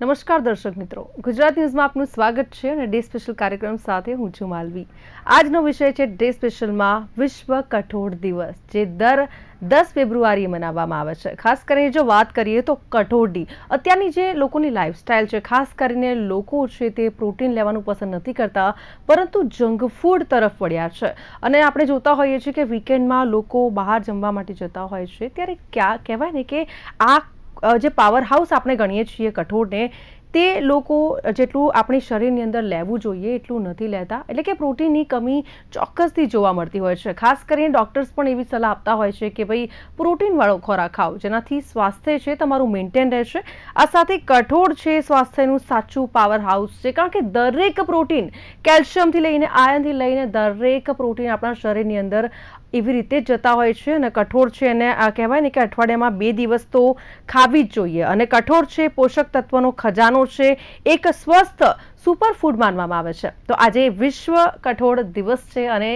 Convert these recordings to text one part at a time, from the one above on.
નમસ્કાર દર્શક મિત્રો, ગુજરાત ન્યૂઝમાં આપનું સ્વાગત છે અને ડે સ્પેશિયલ કાર્યક્રમ સાથે હું છું માલવી। આજનો વિષય છે ડે સ્પેશિયલમાં વિશ્વ કઠોળ દિવસ, જે દર 10 ફેબ્રુઆરીએ મનાવવામાં આવે છે। ખાસ કરીને જો વાત કરીએ તો કઠોળની અત્યારની જે લોકોની લાઈફસ્ટાઈલ છે, ખાસ કરીને લોકો છે તે પ્રોટીન લેવાનું પસંદ નથી કરતા, પરંતુ જંક ફૂડ તરફ વળ્યા છે। અને આપણે જોતા હોઈએ છીએ કે વીકેન્ડમાં લોકો બહાર જમવા માટે જતા હોય છે, ત્યારે ક્યાં કહેવાય ને કે આ જે પાવર હાઉસ આપણે ગણીએ છીએ કઠોળને, તે લોકો જેટલું આપણી શરીરની અંદર લેવું જોઈએ એટલું નથી લેતા, એટલે કે પ્રોટીનની કમી ચોક્કસથી જોવા મળતી હોય છે। ખાસ કરીને ડૉક્ટર્સ પણ એવી સલાહ આપતા હોય છે કે ભાઈ પ્રોટીનવાળો ખોરાક ખાઓ, જેનાથી સ્વાસ્થ્ય છે તમારું મેન્ટેન રહેશે। આ સાથે કઠોળ છે સ્વાસ્થ્યનું સાચું પાવર હાઉસ છે, કારણ કે દરેક પ્રોટીન, કેલ્શિયમથી લઈને આયર્નથી લઈને દરેક પ્રોટીન આપણા શરીરની અંદર એવી રીતે જ જતા હોય છે। અને કઠોળ છે એને કહેવાય ને કે અઠવાડિયામાં 2 દિવસ તો ખાવી જ જોઈએ। અને કઠોળ છે પોષક તત્વોનો ખજાનો છે, એક સ્વસ્થ સુપરફૂડ માનવામાં આવે છે। તો આજે વિશ્વ કઠોળ દિવસ છે અને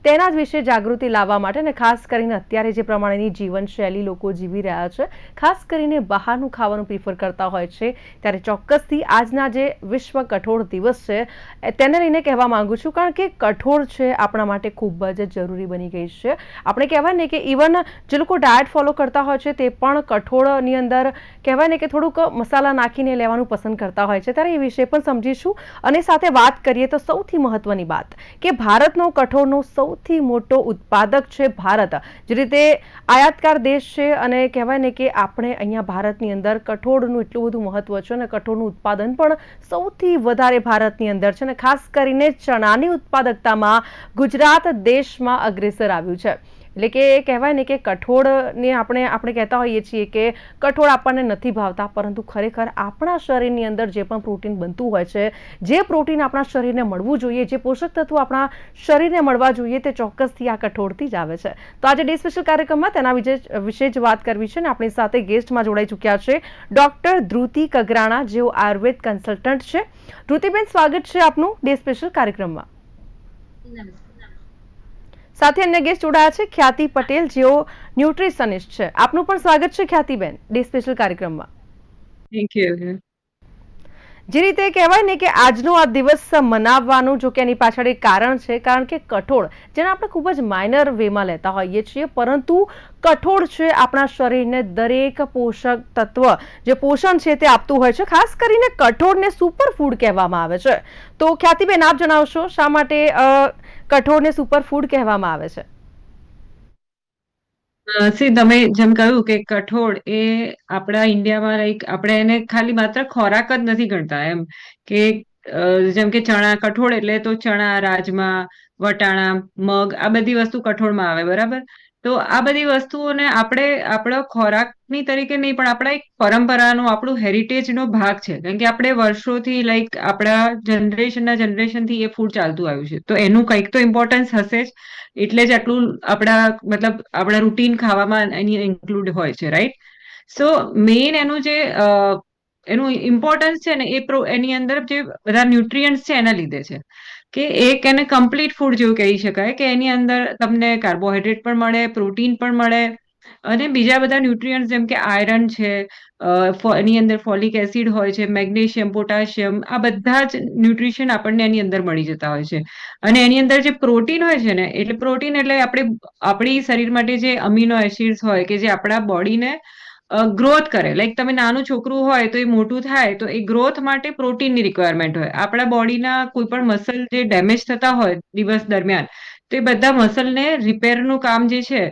તેના જ વિશે જાગૃતિ લાવવા માટે ને ખાસ કરીને અત્યારે જે પ્રમાણેની જીવનશૈલી લોકો જીવી રહ્યા છે, ખાસ કરીને બહારનું ખાવાનું પ્રિફર કરતા હોય છે, ત્યારે ચોક્કસથી આજના જે વિશ્વ કઠોળ દિવસ છે તેને લઈને કહેવા માંગુ છું, કારણ કે કઠોળ છે આપણા માટે ખૂબ જ જરૂરી બની ગઈ છે। આપણે કહેવાય ને કે ઇવન જે લોકો ડાયટ ફોલો કરતા હોય છે તે પણ કઠોળની અંદર કહેવાય ને કે થોડુંક મસાલા નાખીને લેવાનું પસંદ કરતા હોય છે। ત્યારે એ વિશે પણ સમજીશું અને સાથે વાત કરીએ તો સૌથી મહત્વની વાત કે ભારતનો કઠોળનો સૌથી મોટો ઉત્પાદક છે ભારત, જે રીતે આયાતકાર દેશ છે અને કહેવાય ને કે આપણે અહીંયા ભારતની અંદર કઠોળનું એટલું બધું મહત્વ છે અને કઠોળનું ઉત્પાદન પણ સૌથી વધારે ભારતની અંદર છે અને ખાસ કરીને ચણાની ઉત્પાદકતામાં ગુજરાત દેશમાં અગ્રેસર આવ્યું છે। એટલે કે કહેવાય ને કે કઠોળને આપણે કહેતા હોઈએ છીએ કે કઠોળ આપણને નથી ભાવતા, પરંતુ ખરેખર આપણા શરીરની અંદર જે પણ પ્રોટીન બનતું હોય છે, જે પ્રોટીન આપણા શરીરને મળવું જોઈએ, જે પોષક તત્વો આપણા શરીરને મળવા જોઈએ, તે ચોક્કસથી આ કઠોળથી જ આવે છે। તો આજે ડે સ્પેશિયલ કાર્યક્રમમાં તેના વિશે જ વાત કરવી છે અને આપણી સાથે ગેસ્ટમાં જોડાઈ ચૂક્યા છે ડૉક્ટર ધ્રુતિ કગરાણા, જેઓ આયુર્વેદ કન્સલ્ટન્ટ છે। ધ્રુતિબેન, સ્વાગત છે આપનું ડે સ્પેશિયલ કાર્યક્રમમાં। સાથે અન્ય ગેસ્ટ જોડાયા છે ખ્યાતિ પટેલ, જેઓ ન્યુટ્રિશનિસ્ટ છે। આપનું પણ સ્વાગત છે ખ્યાતિબેન ડે સ્પેશિયલ કાર્યક્રમમાં। Thank you. જે રીતે કહેવાય ને કે આજનો આ દિવસ મનાવવાનું, જો કે એની પાછળ એક કારણ છે, કારણ કે કઠોળ, જેને આપણે ખૂબ જ માઇનર વેમાં લેતા હોઈએ છીએ, પરંતુ કઠોળ છે આપણા શરીરને દરેક પોષક તત્વ, જે પોષણ છે તે આપતું હોય છે। ખાસ કરીને કઠોળને સુપરફૂડ કહેવામાં આવે છે। તો ખ્યાતિબેન, આપ જણાવશો શા માટે કઠોળને સુપરફૂડ કહેવામાં આવે છે? તમે જેમ કહ્યું કે કઠોળ એ આપણા ઇન્ડિયામાં આપણે એને ખાલી માત્ર ખોરાક જ નથી ગણતા એમ કે જેમ કે ચણા, કઠોળ એટલે તો ચણા, રાજમા, વટાણા, મગ, આ બધી વસ્તુ કઠોળમાં આવે, બરાબર? તો આ બધી વસ્તુઓને આપણે આપણા ખોરાકની તરીકે નહીં, પણ આપણા એક પરંપરાનો, આપણું હેરિટેજનો ભાગ છે, કારણ કે આપણે વર્ષોથી આપણા જનરેશનથી એ ફૂડ ચાલતું આવ્યું છે, તો એનું કંઈક તો ઇમ્પોર્ટન્સ હશે જ, એટલે જ આટલું આપણા રૂટીન ખાવામાં એની ઇન્ક્લુડ હોય છે, રાઈટ? સો મેઇન એનું ઇમ્પોર્ટન્સ છે ને એની અંદર જે બધા ન્યુટ્રિયન્ટ્સ છે એના લીધે છે કે એક એને કમ્પ્લીટ ફૂડ જેવું કહી શકાય, કે એની અંદર તમને કાર્બોહાઈડ્રેટ પણ મળે, પ્રોટીન પણ મળે અને બીજા બધા ન્યુટ્રિયન્ટ્સ જેમ કે આયરન છે, એની અંદર ફોલિક એસિડ હોય છે, મેગ્નેશિયમ, પોટાશિયમ, આ બધા જ ન્યુટ્રિશન આપણને એની અંદર મળી જતા હોય છે। અને એની અંદર જે પ્રોટીન હોય છે ને, એટલે પ્રોટીન એટલે આપણી શરીર માટે જે અમીનો એસિડ્સ હોય કે જે આપણા બોડીને ગ્રોથ કરે, તમે નાનું છોકરું હોય તો એ મોટું થાય તો એ ગ્રોથ માટે પ્રોટીનની રિક્વાયરમેન્ટ હોય। આપણા બોડીના કોઈ પણ મસલ જે ડેમેજ થતા હોય દિવસ દરમિયાન, તો એ બધા મસલને રિપેરનું કામ જે છે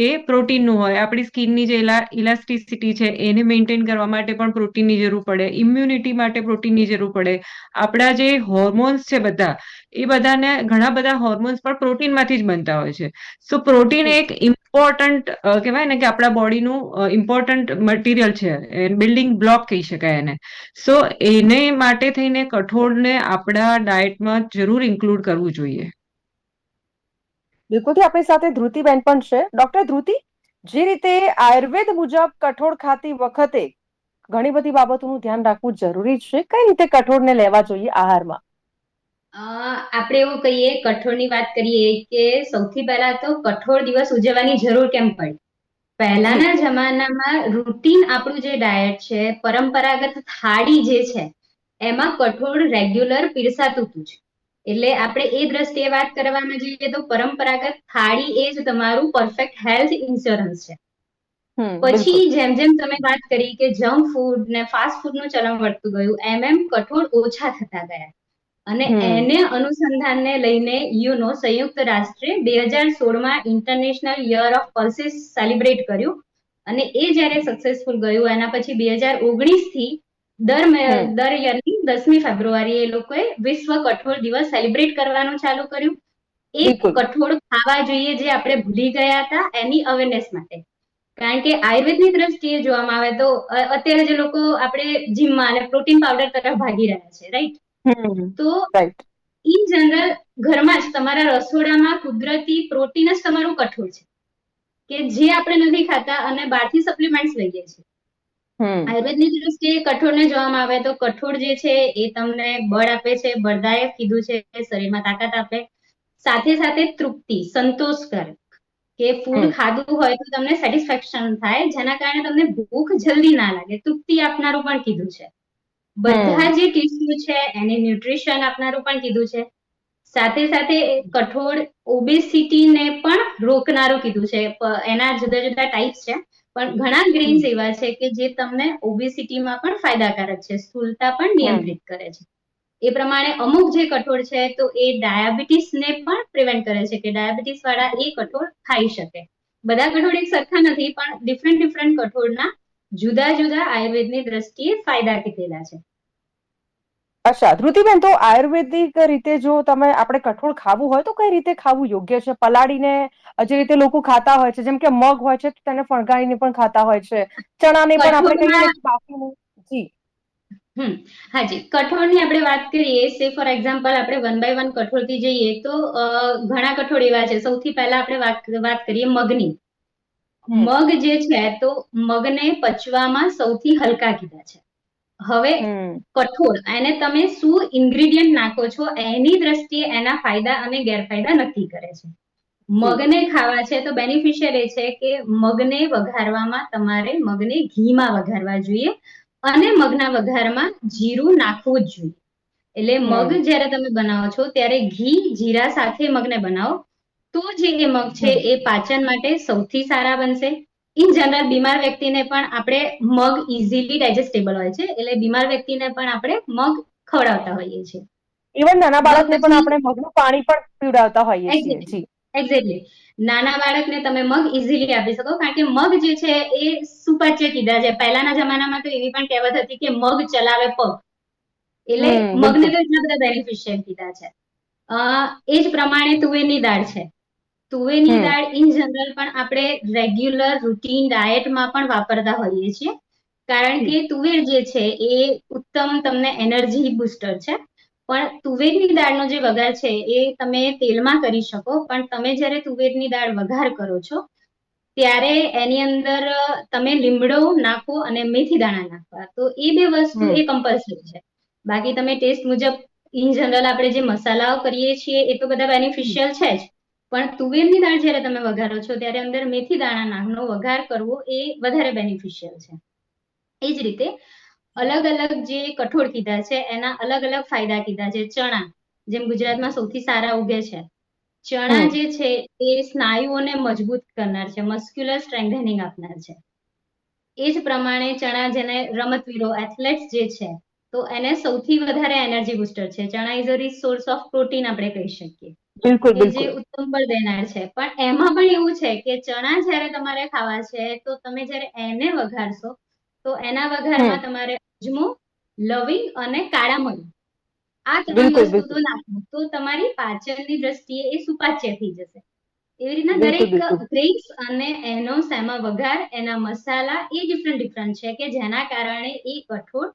એ પ્રોટીનનું હોય। આપણી સ્કિનની જે ઇલાસ્ટિસિટી છે એને મેન્ટેન કરવા માટે પણ પ્રોટીનની જરૂર પડે, ઇમ્યુનિટી માટે પ્રોટીનની જરૂર પડે, આપણા જે હોર્મોન્સ છે બધા, એ બધાને ઘણા બધા હોર્મોન્સ પણ પ્રોટીનમાંથી જ બનતા હોય છે। સો પ્રોટીન એક ઇમ્પોર્ટન્ટ કહેવાય ને કે આપણા બોડીનું ઇમ્પોર્ટન્ટ મટીરિયલ છે, બિલ્ડિંગ બ્લોક કહી શકાય એને। સો એને માટે થઈને કઠોળને આપણા ડાયટમાં જરૂર ઇન્ક્લુડ કરવું જોઈએ। બિલકુલથી આપણી સાથે ધ્રુતિબેન પણ છે। ડોક્ટર ધ્રુતિ, જે રીતે આયુર્વેદ મુજબ કઠોળ ખાતી વખતે ઘણી બધી બાબતોનું ધ્યાન રાખવું જરૂરી છે, કઈ રીતે કઠોળને લેવા જોઈએ આહારમાં? આપણે એવું કહીએ, કઠોળની વાત કરીએ કે સૌથી પહેલા તો કઠોળ દિવસ ઉજવવાની જરૂર કેમ પડી? પહેલાના જમાનામાં રૂટીન આપણું જે ડાયટ છે, પરંપરાગત થાળી જે છે એમાં કઠોળ રેગ્યુલર પીરસાતું હતું જ. એટલે આપણે એ દ્રષ્ટિએ વાત કરવામાં જઈએ તો પરંપરાગત થાળી એ જ તમારું પરફેક્ટ હેલ્થ ઇન્સ્યોરન્સ છે. પછી બિલકુલ. જેમ જેમ તમે વાત કરી કે જંક ફૂડ ને ફાસ્ટ ફૂડ નું ચલણ વધતું ગયું, એમ કઠોળ ઓછા થતા ગયા. અને એને અનુસંધાનને લઈને સંયુક્ત રાષ્ટ્રે 2016માં International Year of Pulses celebrate કર્યું. અને એ જયારે સક્સેસફુલ ગયું એના પછી 2019 થી દર યરની 10મી ફેબ્રુઆરી એ લોકોએ વિશ્વ કઠોળ દિવસ સેલિબ્રેટ કરવાનું ચાલુ કર્યું. એક બિલકુલ. કઠોળ ખાવા જોઈએ જે આપણે ભૂલી ગયા હતા એની અવેરનેસ માટે. કારણ કે આયુર્વેદની દ્રષ્ટિએ જોવામાં આવે તો અત્યારે જે લોકો આપણે જીમમાં અને પ્રોટીન પાવડર તરફ ભાગી રહ્યા છે, રાઈટ? તો રાઈટ. ઇન જનરલ ઘરમાં જ તમારા રસોડામાં કુદરતી પ્રોટીન જ તમારું કઠોળ છે, કે જે આપણે નથી ખાતા અને બહારથી સપ્લિમેન્ટ્સ લઈએ છીએ. આયુર્વેદની દ્રષ્ટિએ કઠોળને જોવામાં આવે તો કઠોળ જે છે એ તમને બળ આપે છે, બળદાયક કીધું છે, શરીરમાં તાકાત આપે, સાથે સાથે તૃપ્તિ, સંતોષ કરે. કે ફૂડ ખાધું હોય તો તમને સેટિસ્ફેક્શન થાય, જેના કારણે તમને ભૂખ જલ્દી ના લાગે, તૃપ્તિ આપનારું પણ કીધું છે. બધા જે ટીસ્યુ છે એને ન્યુટ્રિશન આપનારું પણ કીધું છે. સાથે સાથે કઠોળ ઓબેસિટીને પણ રોકનારું કીધું છે. એના જુદા જુદા ટાઈપ્સ છે, પણ ઘણા ગ્રેન્સ એવા છે કે જે તમને ઓબેસિટીમાં પણ ફાયદાકારક છે, સ્થૂળતા પણ નિયંત્રિત કરે છે. એ પ્રમાણે અમુક જે કઠોળ છે તો એ ડાયાબિટીસને પણ પ્રિવેન્ટ કરે છે, કે ડાયાબિટીસ વાળા એ કઠોળ ખાઈ શકે. બધા કઠોળ એક સરખા નથી, પણ ડિફરન્ટ કઠોળના જુદા જુદા આયુર્વેદની દ્રષ્ટિએ ફાયદા કીધેલા છે. અચ્છા, ધ્રુતિબેન, તો આયુર્વેદિક રીતે જો આપણે કઠોળ ખાવું હોય તો કઈ રીતે ખાવું યોગ્ય છે? પલાળીને જે રીતે લોકો ખાતા હોય છે, જેમ કે મગ હોય છે તેને ફણગાવીને પણ ખાતા હોય છે, ચણાને પણ આપણે કહીએ ને કઠોળમાં કે બાફીને. જી. હાજી, કઠોળની આપણે વાત કરીએ, સે ફોર એક્ઝામ્પલ આપણે 1 by 1 કઠોળથી જઈએ તો ઘણા કઠોળ એવા છે. સૌથી પહેલા આપણે વાત કરીએ મગની. મગ જે છે તો મગને પચવામાં સૌથી હલકા કીધા છે. હવે કઠોળ એને તમે શું ઇન્ગ્રેડિયન્ટ નાખો છો એની દ્રષ્ટિએ એના ફાયદા અને ગેરફાયદા નક્કી કરે છે. મગને ખાવા છે તો બેનિફિશિયલ એ છે કે મગને વઘારવામાં તમારે મગને ઘીમાં વઘારવા જોઈએ, અને મગના વઘારમાં જીરું નાખવું જ જોઈએ. એટલે મગ જ્યારે તમે બનાવો છો ત્યારે ઘી જીરા સાથે મગને બનાવો, તો જે એ મગ છે એ પાચન માટે સૌથી સારા બનશે. ઇન જનરલ બીમાર વ્યક્તિને પણ આપણે મગ ઇઝીલી ડાયજેસ્ટેબલ હોય છે, એટલે બીમાર વ્યક્તિને પણ આપણે મગ ખવડાવતા હોઈએ છીએ. ઇવન નાના મગ બાળકને પણ પછી આપણે મગનું પાણી પણ પીવડાવતા હોઈએ છીએ. જી. એક્ઝેક્ટલી. નાના બાળકને તમે મગ ઇઝીલી આપી શકો, કારણ કે મગ જે છે એ સુપાચ્ય કીધા છે. પહેલાના જમાનામાં તો એવી પણ કહેવત હતી કે મગ ચલાવે પગ. એટલે મગને બિલકુલ. તો એટલા બધા બેનિફિશિયલ કીધા છે. એ જ પ્રમાણે તુવેરની દાળ છે. તુવેરની દાળ ઇન જનરલ પણ આપણે રેગ્યુલર રૂટીન ડાયટમાં પણ વાપરતા હોઈએ છીએ, કારણ કે તુવેર જે છે એ ઉત્તમ તમને એનર્જી બુસ્ટર છે. પણ તુવેરની દાળનો જે વઘાર છે એ તમે તેલમાં કરી શકો, પણ તમે જ્યારે તુવેરની દાળ વઘાર કરો છો ત્યારે એની અંદર તમે લીમડો નાખો અને મેથી દાણા નાખવા, તો એ બે વસ્તુ એ કમ્પલસરી છે. બાકી તમે ટેસ્ટ મુજબ ઇન જનરલ આપણે જે મસાલાઓ કરીએ છીએ એ તો બધા બેનિફિશિયલ છે જ, પણ તુવેરની દાળ જ્યારે તમે વઘારો છો ત્યારે અંદર મેથી દાણા નાખનો વઘાર કરવો એ વધારે બેનિફિશિયલ છે. એ જ રીતે અલગ અલગ જે કઠોળ કીધા છે એના અલગ અલગ ફાયદા કીધા છે. ચણા જેમ ગુજરાતમાં સૌથી સારા ઉગે છે, ચણા જે છે એ સ્નાયુઓને મજબૂત કરનાર છે, મસ્ક્યુલર સ્ટ્રેન્થનિંગ આપનાર છે. એ જ પ્રમાણે ચણા જેને રમતવીરો એથ્લેટ્સ જે છે તો એને સૌથી વધારે એનર્જી બુસ્ટર છે. ચણા is a rich source of protein આપણે કહી શકીએ, બિલકુલ. કે જે બિલકુલ. ઉત્તમ બળ દેનાર છે. પણ એમાં પણ એવું છે કે ચણા જ્યારે તમારે ખાવા છે તો તમે જ્યારે એને વઘારશો તો એના વઘારમાં તમારે અજમો, લવિંગ અને કાળા મરી આ 3 બિલકુલ. વસ્તુ તો નાખવું, તો તમારી પાચનની દ્રષ્ટિએ એ સુપાચ્ય થઈ જશે. એવી રીતના બિલકુલ. દરેક બિલકુલ. ગ્રેન્સ અને એનો શેમાં વઘાર, એના મસાલા એ ડિફરન્ટ છે, કે જેના કારણે એ કઠોળ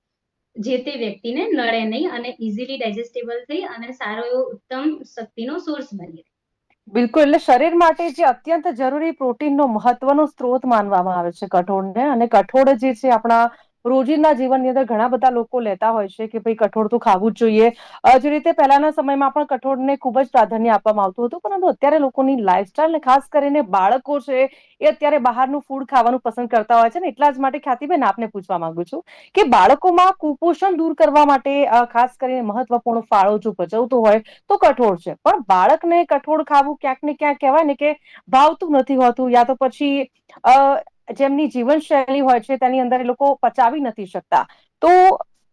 જે તે વ્યક્તિને નડે નહીં અને ઇઝીલી ડાયજેસ્ટેબલ થઈ અને સારો એવો ઉત્તમ શક્તિનો સોર્સ બની રહે. બિલકુલ. એટલે શરીર માટે જે અત્યંત જરૂરી પ્રોટીનનો મહત્વનો સ્ત્રોત માનવામાં આવે છે કઠોળને, અને કઠોળ જે છે આપણા રોજિંદા જીવનની અંદર ઘણા બધા લોકો લેતા હોય છે કે ભાઈ કઠોળ તો ખાવું જ જોઈએ. જે રીતે પહેલાના સમયમાં પણ કઠોળને ખૂબ જ પ્રાધાન્ય આપવામાં આવતું હતું, પરંતુ અત્યારે લોકોની લાઈફસ્ટાઈલ ને ખાસ કરીને બાળકો છે એ અત્યારે બહારનું ફૂડ ખાવાનું પસંદ કરતા હોય છે ને. એટલા જ માટે ખ્યાતિબેન આપને પૂછવા માંગુ છું કે બાળકોમાં કુપોષણ દૂર કરવા માટે ખાસ કરીને મહત્વપૂર્ણ ફાળો જો ભજવતો હોય તો કઠોળ છે, પણ બાળકને કઠોળ ખાવું ક્યાંક ને ક્યાંક કહેવાય ને કે ભાવતું નથી હોતું, યા તો પછી જેમની જીવનશૈલી હોય છે તેની અંદર એ લોકો પચાવી નથી શકતા. તો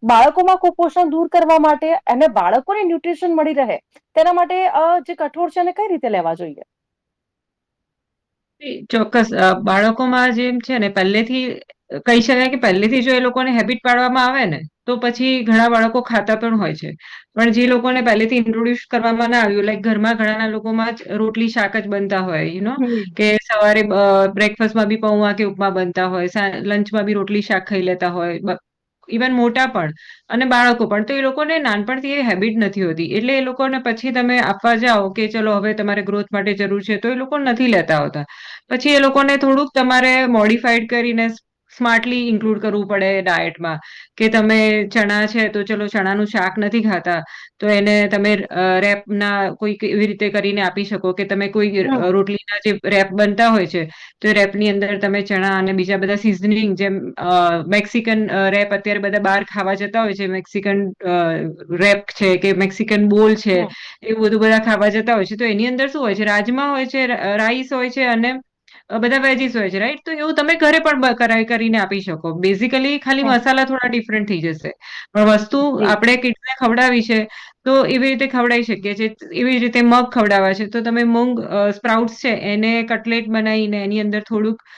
બાળકોમાં કુપોષણ દૂર કરવા માટે અને બાળકોને ન્યુટ્રિશન મળી રહે તેના માટે જે કઠોળ છે એને કઈ રીતે લેવા જોઈએ? ચોક્કસ. બાળકોમાં જેમ છે ને, પહેલેથી કહી શકાય કે પહેલેથી જો એ લોકોને હેબિટ પાડવામાં આવે ને, તો પછી ઘણા બાળકો ખાતા પણ હોય છે. પણ જે લોકોને પહેલેથી ઇન્ટ્રોડ્યુસ કરવામાં ના આવ્યું, લાઈક ઘરમાં ઘણાના લોકોમાં જ રોટલી શાક જ બનતા હોય, હમ. કે સવારે બ્રેકફાસ્ટમાં બી પૌવા કે ઉપમા બનતા હોય, લંચમાં બી રોટલી શાક ખાઈ લેતા હોય, ઇવન મોટા પણ અને બાળકો પણ. તો એ લોકોને નાનપણથી એ હેબિટ નથી હોતી, એટલે એ લોકોને પછી તમે આપવા જાઓ કે ચલો હવે તમારે ગ્રોથ માટે જરૂર છે, તો એ લોકો નથી લેતા હોતા. પછી એ લોકોને થોડુંક તમારે મોડિફાઈડ કરીને સ્માર્ટલી ઇન્ક્લુડ કરવું પડે ડાયટમાં, કે તમે ચણા છે તો ચલો ચણાનું શાક નથી ખાતા, તો એને તમે રેપના કોઈક એવી રીતે કરીને આપી શકો કે તમે કોઈ હમ. રોટલીના જે રેપ બનતા હોય છે, તો રેપની અંદર તમે ચણા અને બીજા બધા સિઝનિંગ, જેમ મેક્સિકન રેપ અત્યારે બધા બહાર ખાવા જતા હોય છે, મેક્સિકન રેપ છે કે મેક્સિકન બોલ છે, હમ. એવું બધું બધા ખાવા જતા હોય છે. તો એની અંદર શું હોય છે? રાજમા હોય છે, રાઈસ હોય છે અને બધા વેજીસ હોય છે, રાઈટ? તો એવું તમે ઘરે પણ કરીને આપી શકો. બેઝિકલી ખાલી હમ. મસાલા થોડા ડિફરન્ટ થઈ જશે, પણ વસ્તુ જી. આપણે કિડ્સને ખવડાવી છે તો એવી રીતે ખવડાવી શકીએ છીએ. એવી જ રીતે મગ ખવડાવવા છે તો તમે મૂંગ સ્પ્રાઉટ્સ છે એને કટલેટ બનાવીને એની અંદર થોડુંક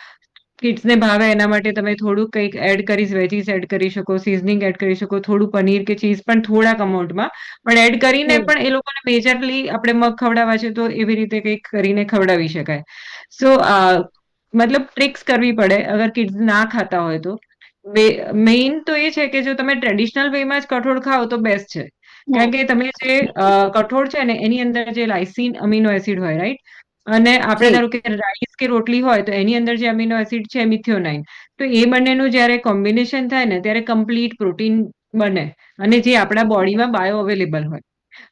કિડ્સને ભાવે એના માટે તમે થોડુંક કંઈક એડ કરી, વેજીસ એડ કરી શકો, સિઝનિંગ એડ કરી શકો, થોડું પનીર કે ચીઝ પણ થોડાક અમાઉન્ટમાં પણ એડ કરીને હમ. પણ એ લોકોને મેજરલી આપણે મગ ખવડાવવા છે તો એવી રીતે કંઈક કરીને ખવડાવી શકાય. સો મતલબ ટ્રિક્સ કરવી પડે અગર કિડ્સ ના ખાતા હોય તો. મેઇન તો એ છે કે જો તમે ટ્રેડિશનલ વેમાં જ કઠોળ ખાઓ તો બેસ્ટ છે. કારણ હમ. કે તમે જે કઠોળ છે ને એની અંદર જે લાઇસીન અમીનો એસિડ હોય, રાઈટ? અને આપણે જી. ધારો કે રાઈસ કે રોટલી હોય તો એની અંદર જે અમીનો એસિડ છે મિથિયોનાઇન, તો એ બંનેનું જ્યારે કોમ્બિનેશન થાય ને ત્યારે કમ્પ્લીટ પ્રોટીન બને, અને જે આપણા બોડીમાં બાયો અવેલેબલ હોય.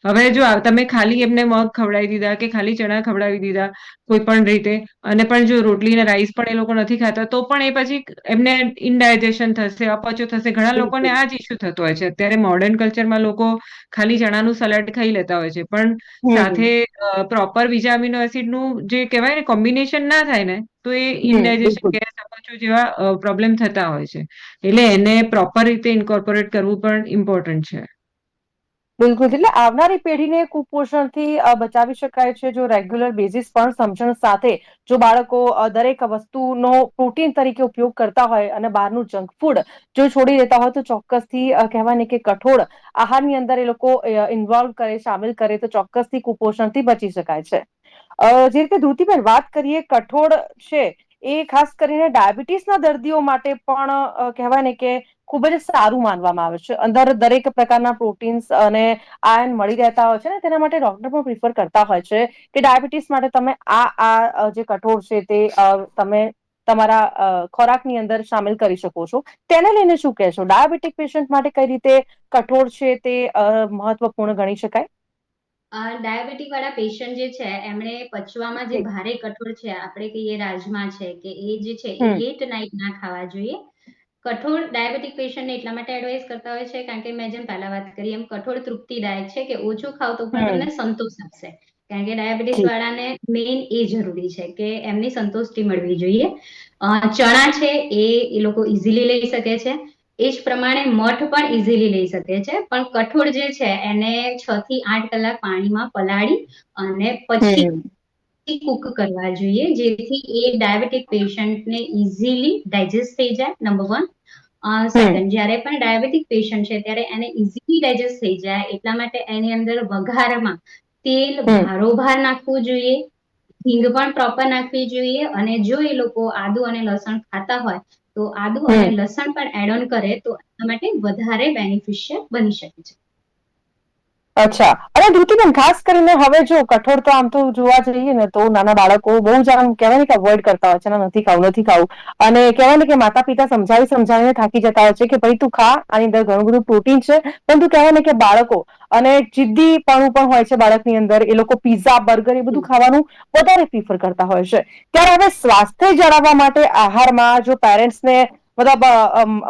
હવે જો તમે ખાલી એમને મગ ખવડાવી દીધા કે ખાલી ચણા ખવડાવી દીધા કોઈ પણ રીતે, અને પણ જો રોટલી અને રાઈસ પણ એ લોકો નથી ખાતા, તો પણ એ પછી એમને ઇનડાયજેશન થશે, અપચો થશે. ઘણા લોકોને બિલકુલ. આ જ ઇસ્યુ થતો હોય છે. અત્યારે મોડર્ન કલ્ચરમાં લોકો ખાલી ચણાનું સલાડ ખાઈ લેતા હોય છે, પણ હમ. સાથે પ્રોપર બીજા અમીનો એસિડનું જે કહેવાય ને કોમ્બિનેશન ના થાય ને, તો એ ઇનડાયજેશન, બિલકુલ. ગેસ, અપચો જેવા પ્રોબ્લેમ થતા હોય છે. એટલે એને પ્રોપર રીતે ઇન્કોર્પોરેટ કરવું પણ ઇમ્પોર્ટન્ટ છે. બિલકુલ. એટલે આવનારી પેઢીને કુપોષણથી બચાવી શકાય છે જો રેગ્યુલર બેઝિસ પણ સમજણ સાથે જો બાળકો દરેક વસ્તુનો પ્રોટીન તરીકે ઉપયોગ કરતા હોય અને બહારનું જંક ફૂડ જો છોડી દેતા હોય, તો ચોક્કસથી કહેવાય ને કે કઠોળ આહારની અંદર એ લોકો ઇન્વોલ્વ કરે, સામેલ કરે, તો ચોક્કસથી કુપોષણથી બચી શકાય છે. જે રીતે ધૃતિબેન વાત કરીએ, કઠોળ છે એ ખાસ કરીને ડાયાબિટીસના દર્દીઓ માટે પણ કહેવાય ને કે ખૂબ જ સારું માનવામાં આવે છે. અંદર દરેક પ્રકારના પ્રોટીન્સ અને આયન મળી રહેતા હોય છે ને, તેના માટે ડોક્ટર પણ પ્રિફર કરતા હોય છે કે ડાયાબિટીસ માટે તમે આ જે કઠોળ છે તે તમે તમારા ખોરાકની અંદર સામેલ કરી શકો છો. તેને લઈને શું કહેશો? ડાયાબિટીક પેશન્ટ માટે કઈ રીતે કઠોળ છે તે મહત્વપૂર્ણ ગણી શકાય? ડાયાબિટીક વાળા પેશન્ટ જે છે એમણે પચવામાં જે જી. ભારે કઠોળ છે, આપણે કહીએ રાજમા છે કે એ જે છે એ હમ. લેટ નાઈટ ના ખાવા જોઈએ. કઠોળ ડાયાબિટીક પેશન્ટને એટલા માટે એડવાઇસ કરતા હોય છે કારણ કે મેં જેમ પહેલા વાત કરી એમ કઠોળ તૃપ્તિદાયક છે, કે ઓછું ખાવ તો પણ હમ. તમને સંતોષ આપશે. કારણ કે ડાયાબિટીસ જી. વાળાને મેઇન એ જરૂરી છે કે એમની સંતુષ્ટિ મળવી જોઈએ. ચણા છે એ લોકો ઇઝીલી લઈ શકે છે. એ જ પ્રમાણે મઠ પણ ઇઝીલી લઈ શકે છે, પણ કઠોળ જે છે એને 6 થી 8 કલાક પાણીમાં પલાળી અને પછી હમ. કુક કરવા જોઈએ, જેથી એ ડાયાબિટીક પેશન્ટને ઇઝીલી ડાયજેસ્ટ થઈ જાય, નંબર 1. હમ. સેકન્ડ, જ્યારે પણ ડાયાબિટીક પેશન્ટ છે ત્યારે એને ઇઝીલી ડાયજેસ્ટ થઈ જાય એટલા માટે એની અંદર વઘારમાં તેલ હમ. ભારોભાર નાખવું જોઈએ, હિંગ પણ પ્રોપર નાખવી જોઈએ, અને જો એ લોકો આદુ અને લસણ ખાતા હોય તો આદુ અને હમ. લસણ પણ એડ ઓન કરે તો એના માટે વધારે બેનિફિશિયલ બની શકે છે. અચ્છા. અને ધ્રુતિબેન, ખાસ કરીને હવે જો કઠોળ તો આમ તો જોવા જઈએ ને તો નાના બાળકો બહુ જ આમ કહેવાય ને કે અવોઇડ કરતા હોય છે, ના નથી ખાવું નથી ખાવું. અને કહેવાય ને કે માતા પિતા સમજાવીને થાકી જતા હોય છે કે ભાઈ તું ખા, આની અંદર ઘણું બધું પ્રોટીન છે. પરંતુ કહેવાય ને કે બાળકો અને જિદ્દીપણું પણ હોય છે બાળકની અંદર, એ લોકો પીઝા બર્ગર એ બધું ખાવાનું વધારે પ્રિફર કરતા હોય છે. ત્યારે હવે સ્વાસ્થ્ય જાળવવા માટે આહારમાં જો પેરેન્ટ્સને મતલબ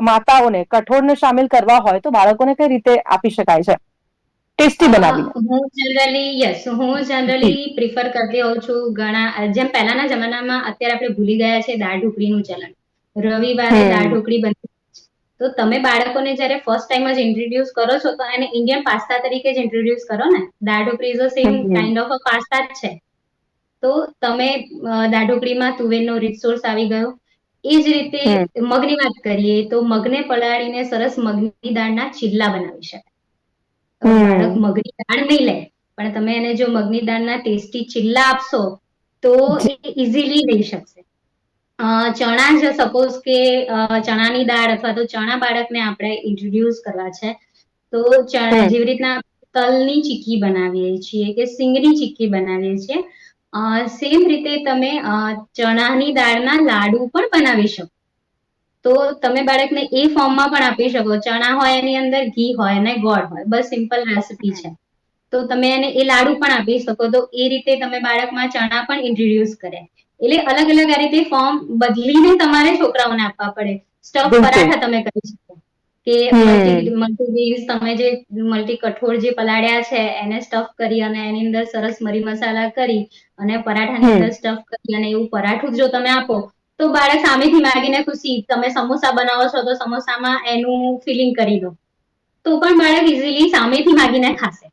માતાઓને કઠોળને સામેલ કરવા હોય તો બાળકોને કઈ રીતે આપી શકાય છે ટેસ્ટી બનાવીને? હું જનરલી પ્રિફર કરતી હોઉં છું. ઘણા જેમ પહેલાના જમાનામાં, અત્યારે આપણે ભૂલી ગયા છે દાળ ઢોકળીનું ચલણ. રવિવારે દાળ ઢોકળી બનતી. તો તમે બાળકોને જયારે ફર્સ્ટ ટાઈમ જ ઇન્ટ્રોડ્યુસ કરો છો તો એને ઇન્ડિયન પાસ્તા તરીકે જ ઇન્ટ્રોડ્યુસ કરો ને. Dal dhokli is same kind of a pasta જ છે. તો તમે દાળ ઢોકળીમાં તુવેરનો રિસોર્સ આવી ગયો. એ જ રીતે મગની વાત કરીએ તો મગને પલાળીને સરસ મગની દાળના ચીલા બનાવી શકાય. બાળક મગની દાળ નહીં લે, પણ તમે એને જો મગની દાળના ટેસ્ટી ચીલા આપશો તો એ ઇઝીલી લઈ શકશે. ચણા જ સપોઝ કે ચણાની દાળ અથવા તો ચણા બાળકને આપણે ઇન્ટ્રોડ્યુસ કરવા છે, તો જેવી રીતના તલની ચીક્કી બનાવીએ છીએ કે સિંગની ચીક્કી બનાવીએ છીએ, સેમ રીતે તમે ચણાની દાળના લાડુ પણ બનાવી શકો. તો તમે બાળકને એ ફોર્મમાં પણ આપી શકો. ચણા હોય એની અંદર ઘી હોય ને ગોળ હોય, બસ સિમ્પલ રેસીપી છે. તો તમે એને એ લાડુ પણ આપી શકો. તો એ રીતે તમે બાળકમાં ચણા પણ ઇન્ટ્રોડ્યુસ કરે. એટલે અલગ અલગ આ રીતે ફોર્મ બદલીને તમારે છોકરાઓને આપવા પડે. સ્ટફ પરાઠા તમે કરી શકો કે મલ્ટીગ્રેન્સ, તમે જે મલ્ટી કઠોળ જે પલાળ્યા છે એને સ્ટફ કરી અને એની અંદર સરસ મરી મસાલા કરી અને પરાઠાની અંદર સ્ટફ કરી અને એવું પરાઠું જો તમે આપો તો બાળક સામેથી માગીને ખુશી. તમે સમોસા બનાવો છો તો સમોસામાં એનું ફિલિંગ કરી દો તો પણ બાળક ઇઝીલી સામેથી માગીને ખાશે.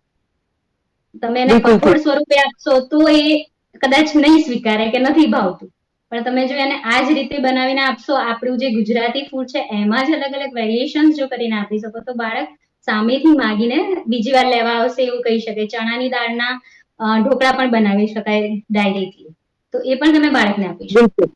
તમે એને કઠોળ સ્વરૂપે આપશો તો એ કદાચ નહીં સ્વીકારે કે નથી ભાવતું. પણ તમે જો એને આ જ રીતે બનાવીને આપશો, આપણું જે ગુજરાતી ફૂડ છે એમાં જ અલગ અલગ વેરિએશન જો કરીને આપી શકો તો બાળક સામેથી માગીને બીજી વાર લેવા આવશે એવું કહી શકે. ચણાની દાળના ઢોકળા પણ બનાવી શકાય ડાયરેક્ટલી. તો એ પણ તમે બાળકને આપી શકો.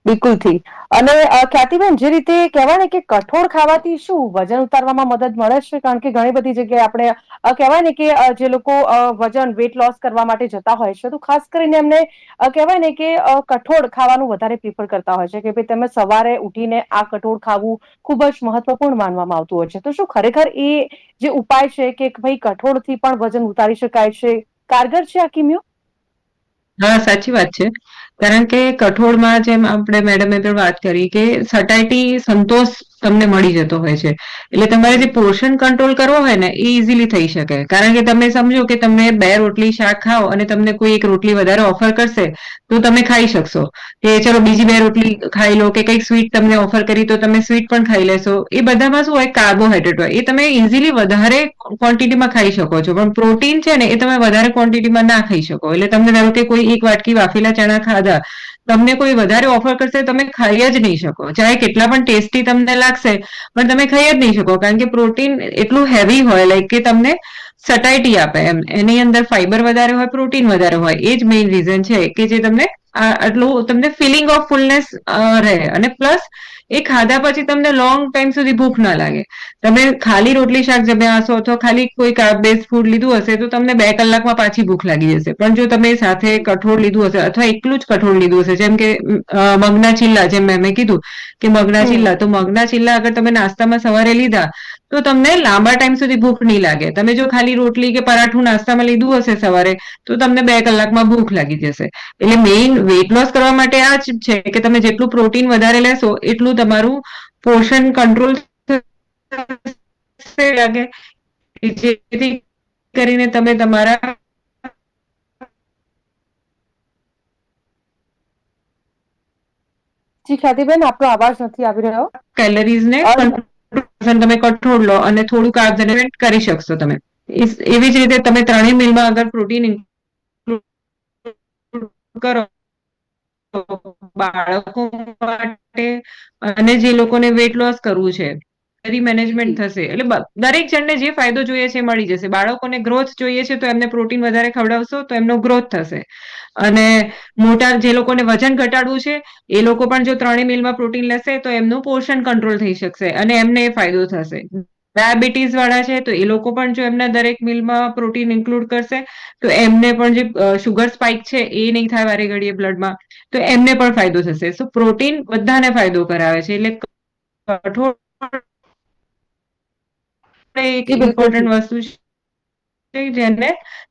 બિલકુલથી. અને ખ્યાતિબેન, જે રીતે કહેવાય ને કે કઠોળ ખાવાથી શું વજન ઉતારવામાં મદદ મળે છે? કારણ કે ઘણી બધી જગ્યાએ આપણે કહેવાય ને કે જે લોકો વજન વેટ લોસ કરવા માટે જતા હોય છે તો ખાસ કરીને એમને કહેવાય ને કે કઠોળ ખાવાનું વધારે પ્રિફર કરતા હોય છે કે ભાઈ તમે સવારે ઉઠીને આ કઠોળ ખાવું ખૂબ જ મહત્વપૂર્ણ માનવામાં આવતું હોય છે. તો શું ખરેખર એ જે ઉપાય છે કે ભાઈ કઠોળથી પણ વજન ઉતારી શકાય છે, કારગર છે આ કિમ્યો? હા, સાચી વાત છે. કારણ કે કઠોળમાં જેમ આપણે મેડમે પણ વાત કરી કે સટાઈટી, સંતોષ તમને મળી જતો હોય છે. એટલે તમારે જે પોર્શન કંટ્રોલ કરવો હોય ને એ ઇઝીલી થઈ શકે. કારણ કે તમે સમજો કે તમે 2 રોટલી શાક ખાઓ અને તમને કોઈ એક રોટલી વધારે ઓફર કરશે તો તમે ખાઈ શકશો. કે ચલો બીજી 2 રોટલી ખાઈ લો, કે કંઈક સ્વીટ તમને ઓફર કરી તો તમે સ્વીટ પણ ખાઈ લેશો. એ બધામાં શું હોય, કાર્બોહાઈડ્રેટ હોય. એ તમે ઇઝીલી વધારે ક્વોન્ટિટીમાં ખાઈ શકો છો. પણ પ્રોટીન છે ને એ તમે વધારે ક્વોન્ટિટીમાં ના ખાઈ શકો. એટલે તમને ધારો કે કોઈ એક વાટકી બાફેલા ચણા ખાધા, તમને કોઈ વધારે ઓફર કરશે તમે ખાઈ જ નહીં શકો. ચાહે કેટલા પણ ટેસ્ટી તમને લાગશે પણ તમે ખાઈ જ નહીં શકો. કારણ કે પ્રોટીન એટલું હેવી હોય, લાઈક કે તમને સટાઈટી આપે એમ. એની અંદર ફાઈબર વધારે હોય, પ્રોટીન વધારે હોય. એ જ મેઇન રીઝન છે કે જે તમને આટલું તમને ફિલિંગ ઓફ ફુલનેસ રહે. અને પ્લસ એ ખાધા પછી તમને લોંગ ટાઈમ સુધી ભૂખ ના લાગે. તમે ખાલી રોટલી શાક જમ્યા હશો અથવા ખાલી કોઈ કાર્બ બેઝ ફૂડ લીધું હશે તો તમને 2 કલાકમાં પાછી ભૂખ લાગી જશે. પણ જો તમે સાથે કઠોળ લીધું હશે અથવા એકલું જ કઠોળ લીધું હશે, જેમ કે મગના ચીલા, જેમ મેં કીધું કે મગના ચીલા, તો મગના ચીલા અગર તમે નાસ્તામાં સવારે લીધા તો તમને લાંબા ટાઈમ સુધી ભૂખ નહીં લાગે. તમે જો ખાલી રોટલી કે પરાઠું નાસ્તામાં લીધું હશે સવારે તો તમને 2 કલાકમાં ભૂખ લાગી જશે. એટલે મેઇન વેટ લોસ કરવા માટે આ જ છે કે તમે જેટલું પ્રોટીન વધારે લેશો એટલું તમારું પોર્શન કંટ્રોલ લાગે, જેથી કરીને તમે તમારા જી ખ્યાતિબેન, આપણો અવાજ નથી આવી રહ્યો. કેલરીઝને તમે કઠોળ લો અને થોડું કાર્બ્સ કરી શકશો તમે. એવી જ રીતે તમે 3 મીલમાં અગર પ્રોટીન કરો બાળકો માટે અને જે લોકોને વેટ લોસ કરવું છે, મેનેજમેન્ટ થશે. એટલે દરેક જણને જે ફાયદો જોઈએ છે મળી જશે. બાળકોને ગ્રોથ જોઈએ છે તો એમને પ્રોટીન વધારે ખવડાવશો તો એમનો ગ્રોથ થશે. અને મોટા જે લોકોને વજન ઘટાડવું છે એ લોકો પણ જો 3 મીલમાં પ્રોટીન લેશે તો એમનું પોર્શન કંટ્રોલ થઈ શકશે અને એમને એ ફાયદો થશે. ડાયાબિટીસ વાળા છે તો એ લોકો પણ જો એમના દરેક મીલમાં પ્રોટીન ઇન્ક્લુડ કરશે તો એમને પણ જે શુગર સ્પાઇક છે એ નહીં થાય વારે ઘડીએ બ્લડમાં, તો એમને પણ ફાયદો થશે. સો પ્રોટીન બધાને ફાયદો કરાવે છે. એટલે કઠોળ એક જી બિલકુલ ઇમ્પોર્ટન્ટ વસ્તુ છે જેને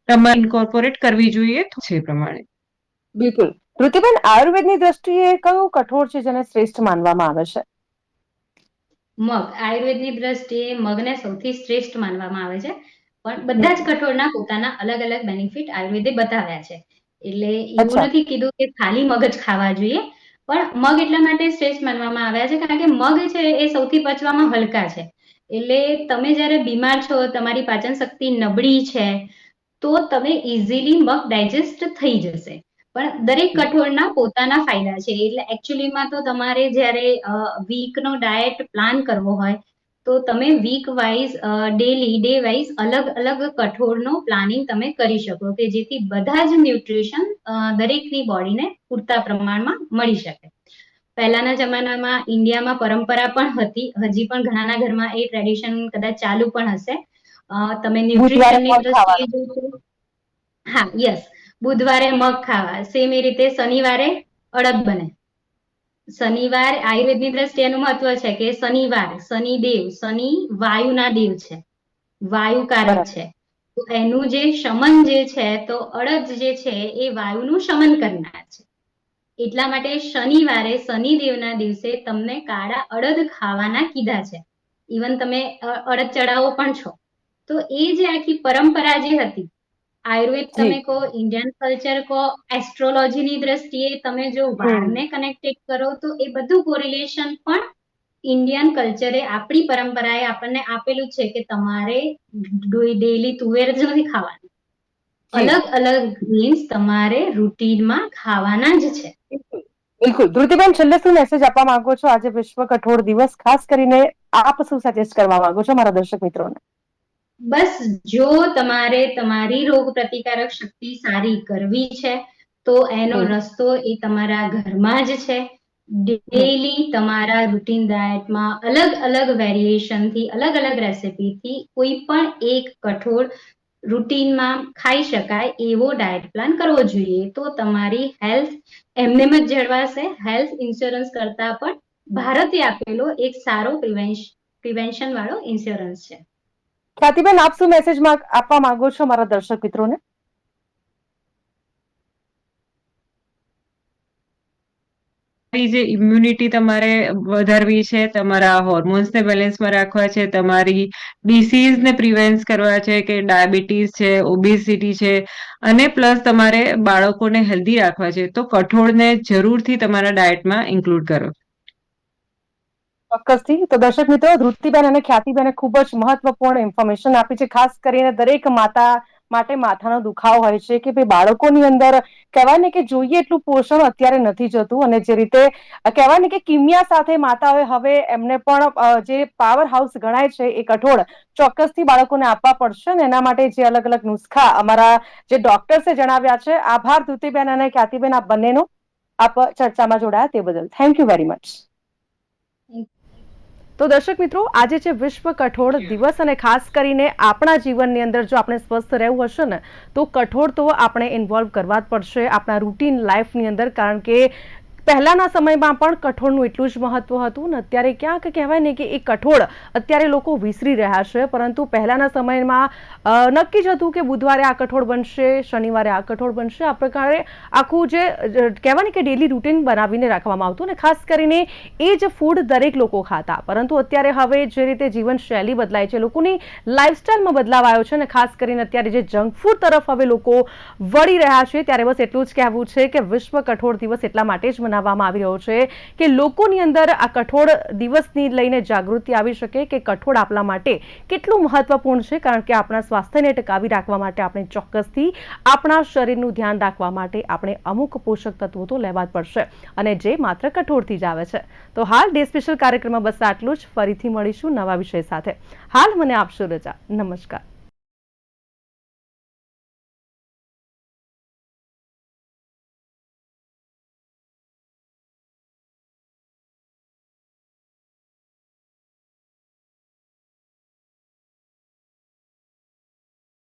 તમારે ઇન્કોર્પોરેટ કરવી જોઈએ છે એ પ્રમાણે. બિલકુલ. ધૃતિબેન, આયુર્વેદની દ્રષ્ટિએ કયું કઠોળ છે જેને શ્રેષ્ઠ માનવામાં આવે છે? મગ. આયુર્વેદની દ્રષ્ટિએ મગને સૌથી શ્રેષ્ઠ માનવામાં આવે છે, પણ બધા જ કઠોળના પોતાના અલગ અલગ બેનિફિટ આયુર્વેદે બતાવ્યા છે. એટલે એવું અચ્છા. નથી કીધું કે ખાલી મગ જ ખાવા જોઈએ, પણ મગ એટલા માટે શ્રેષ્ઠ માનવામાં આવ્યા છે કારણ કે મગ છે એ સૌથી પચવામાં હલકા છે. એટલે તમે જ્યારે બીમાર છો, તમારી પાચન શક્તિ નબળી છે, તો તમે ઇઝીલી મગ ડાયજેસ્ટ થઈ જશે. પણ દરેક કઠોળના પોતાના ફાયદા છે. એટલે એકચ્યુઅલીમાં તો તમારે જ્યારે વીકનો ડાયટ પ્લાન કરવો હોય તો તમે વીક વાઇઝ ડે વાઇઝ અલગ અલગ કઠોળનો પ્લાનિંગ તમે કરી શકો કે જેથી બધા જ ન્યુટ્રિશન દરેકની બોડીને પૂરતા પ્રમાણમાં મળી શકે. પહેલાના જમાનામાં ઇન્ડિયામાં પરંપરા પણ હતી, હજી પણ ઘણાના ઘરમાં એ ટ્રેડિશન કદાચ ચાલુ પણ હશે. તમે બુધવારે ન્યુટ્રિશનની મગ દ્રષ્ટિએ ખાવાનું. જોશો, હા યસ, બુધવારે મગ ખાવા. સેમ એ રીતે શનિવારે અડદ બને. શનિવાર આયુર્વેદની દ્રષ્ટિએ એનું મહત્વ છે કે શનિવાર, શનિદેવ, શનિ વાયુના દેવ છે, વાયુકારક બરાબર. છે. તો એનું જે શમન જે છે, તો અડદ જે છે એ વાયુનું શમન કરનાર છે. એટલા માટે શનિવારે શનિદેવના દિવસે તમને કાળા અડદ ખાવાના કીધા છે. ઇવન તમે અડદ ચડાવો પણ છો. તો એ જે આખી પરંપરા જે હતી, આયુર્વેદ જી. તમે કહો, ઇન્ડિયન કલ્ચર કહો, એસ્ટ્રોલોજીની દ્રષ્ટિએ તમે જો વારને કનેક્ટેડ કરો તો એ બધું કોરિલેશન પણ ઇન્ડિયન કલ્ચરે, આપણી પરંપરાએ આપણને આપેલું છે કે તમારે ડેલી તુવેર જ નથી ખાવાની, જી. અલગ અલગ ગ્રેન્સ તમારે રૂટીનમાં ખાવાના જ છે. બિલકુલ. બિલકુલ. ધૃતિબેન, છેલ્લે શું મેસેજ આપવા માંગો છો? આજે વિશ્વ કઠોળ દિવસ, ખાસ કરીને આપ શું સજેસ્ટ કરવા માંગો છો મારા દર્શક મિત્રોને? બસ, જો તમારે તમારી રોગ પ્રતિકારક શક્તિ સારી કરવી છે તો એનો હમ. રસ્તો એ તમારા ઘરમાં જ છે. ડેલી તમારા રૂટીન ડાયટમાં અલગ અલગ વેરિએશનથી, અલગ અલગ રેસિપીથી કોઈ પણ એક કઠોળ રૂટીનમાં ખાઈ શકાય એવો ડાયટ પ્લાન કરવો જોઈએ. તો તમારી હેલ્થ એમનેમ જ જળવાશે. હેલ્થ ઇન્સ્યોરન્સ કરતા પણ ભારતે આપેલો એક સારો પ્રિવેન્શન વાળો ઇન્સ્યોરન્સ છે. ખ્યાતિબેન, આપ શું મેસેજ આપવા માંગો છો મારા દર્શક મિત્રોને? જે ઇમ્યુનિટી તમારે વધારવી છે, તમારા હોર્મોન્સને બેલેન્સમાં રાખવા છે, તમારી ડિસીઝને પ્રિવેન્સ કરવા છે કે ડાયાબિટીસ છે, ઓબેસિટી છે, અને પ્લસ તમારે બાળકોને હેલ્ધી રાખવા છે, તો કઠોળને જરૂરથી તમારા ડાયટમાં ઇન્ક્લુડ કરો. ચોક્કસથી. તો દર્શક મિત્રો, ધૃતિબેન અને ખ્યાતિબેને ખૂબ જ મહત્વપૂર્ણ ઇન્ફોર્મેશન આપી છે. ખાસ કરીને દરેક માતા માટે માથાનો દુખાવો હોય છે કે ભાઈ બાળકોની અંદર કહેવાય ને કે જોઈએ એટલું પોષણ અત્યારે નથી જતું, અને જે રીતે કહેવાય ને કે કિમિયા સાથે માતાઓએ હવે એમને પણ જે પાવર હાઉસ ગણાય છે એ કઠોળ ચોક્કસથી બાળકોને આપવા પડશે, ને એના માટે જે અલગ અલગ નુસ્ખા અમારા જે ડોક્ટર્સે જણાવ્યા છે. આભાર ધૃતિબેન અને ખ્યાતિબેન, આપ બંનેનો, આપ ચર્ચામાં જોડાયા તે બદલ. Thank you very much. તો દર્શક મિત્રો, આજે છે વિશ્વ કઠોળ દિવસ, અને ખાસ કરીને આપણા જીવનની અંદર જો આપણે સ્વસ્થ રહેવું હશે ને તો કઠોળ તો આપણે ઇન્વોલ્વ કરવા જ પડશે આપણા રૂટીન લાઈફની અંદર. કારણ કે પહેલાના સમયમાં પણ કઠોળનું એટલું જ મહત્વ હતું ને અત્યારે ક્યાંક કહેવાય ને કે એ કઠોળ અત્યારે લોકો વિસરી રહ્યા છે. પરંતુ પહેલાના સમયમાં નક્કી જ હતું કે બુધવારે આ કઠોળ બનશે, શનિવારે આ કઠોળ બનશે. આ પ્રકારે આખું જે કહેવાય ને કે ડેલી રૂટીન બનાવીને રાખવામાં આવતું, ને ખાસ કરીને એ જ ફૂડ દરેક લોકો ખાતા. પરંતુ અત્યારે હવે જે રીતે જીવનશૈલી બદલાય છે, લોકોની લાઈફસ્ટાઈલમાં બદલાવ આવ્યો છે, ને ખાસ કરીને અત્યારે જે જંક ફૂડ તરફ હવે લોકો વળી રહ્યા છે, ત્યારે બસ એટલું જ કહેવું છે કે વિશ્વ કઠોળ દિવસ એટલા માટે જ મનાવવામાં આવી રહ્યો છે કે લોકોની અંદર આ કઠોળ દિવસની લઈને જાગૃતિ આવી શકે કે કઠોળ આપણા માટે કેટલું મહત્વપૂર્ણ છે. કારણ કે આપણા સ્વાસ્થ્યને ટકાવી રાખવા માટે આપણે ચોક્કસથી આપણા શરીરનું ધ્યાન રાખવા માટે આપણે અમુક પોષક તત્વો તો લેવા જ પડશે, અને જે માત્ર કઠોળથી જ આવે છે. તો હાલ ડે સ્પેશિયલ કાર્યક્રમમાં બસ આટલું જ. ફરીથી મળીશું નવા વિષય સાથે. હાલ મને આપશો રજા. નમસ્કાર.